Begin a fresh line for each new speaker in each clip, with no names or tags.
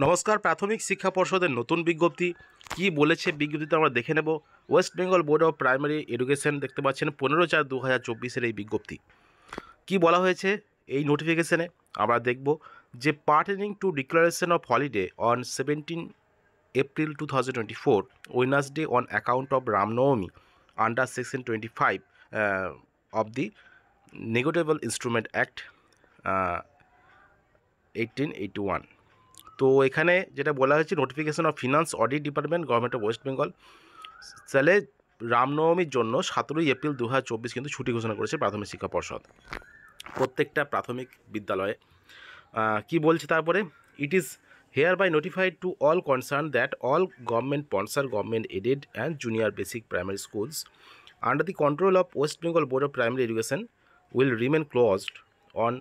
নমস্কার। প্রাথমিক শিক্ষা পর্ষদের নতুন বিজ্ঞপ্তি কি বলেছে বিজ্ঞপ্তিতে আমরা দেখে নেব। West Bengal Board of Primary education দেখতে পাচ্ছেন 15/4/2024 এই বিজ্ঞপ্তি। কি বলা হয়েছে এই নোটিফিকেশনে আমরা দেখব যে pertaining to declaration of holiday on 17 April 2024 Wednesday on account of Ramnavami under section 25 of the negotiable instrument act 1881। তো এখানে যেটা বলা হয়েছে notification of finance audit department government of West Bengal, তাহলে রামনবমীর জন্য 17 এপ্রিল 2024 কিন্তু ছুটি ঘোষণা করেছে প্রাথমিক শিক্ষা পর্ষদ প্রত্যেকটা প্রাথমিক বিদ্যালয়ে। কি বলছে তারপরে, it is hereby notified to all concern that all government sponsor government aided and junior basic primary schools under the control of West Bengal Board of Primary Education will remain closed on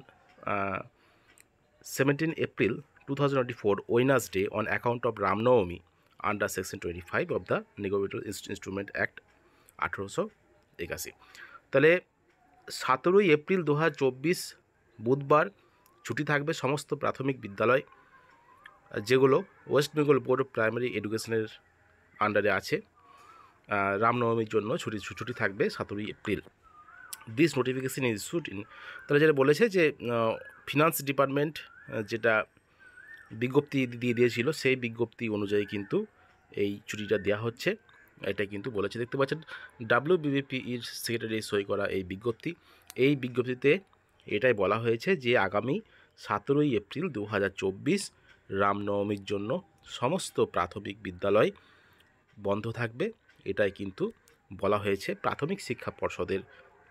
17 April 2024 Wednesday on account of Ramnavami under section 25 of the Negotiable Instrument Act 1881। তাহলে 17 April 2024 বুধবার ছুটি থাকবে সমস্ত প্রাথমিক বিদ্যালয় যেগুলো West Bengal Board of primary এডুকেশনের আন্ডারে আছে। রামনবমীর জন্য ছুটি থাকবে 17 April. This notification is issued in, তাহলে যেটা বলেছে যে ফিনান্স ডিপার্টমেন্ট যেটা বিজ্ঞপ্তি দিয়ে দিয়েছিল সেই বিজ্ঞপ্তি অনুযায়ী কিন্তু এই ছুটিটা দেওয়া হচ্ছে, এটা কিন্তু বলেছে। দেখতে পাচ্ছেন WBBP এর সেক্রেটারি সই করা এই বিজ্ঞপ্তি। এই বিজ্ঞপ্তিতে এটাই বলা হয়েছে যে আগামী 17 এপ্রিল 2024 রামনবমীর জন্য সমস্ত প্রাথমিক বিদ্যালয় বন্ধ থাকবে, এটাই কিন্তু বলা হয়েছে প্রাথমিক শিক্ষা পর্ষদের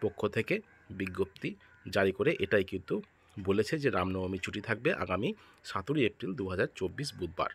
পক্ষ থেকে বিজ্ঞপ্তি জারি করে। এটাই কিন্তু বলেছে যে রামনবমী ছুটি থাকবে আগামী 17 এপ্রিল 2024 বুধবার।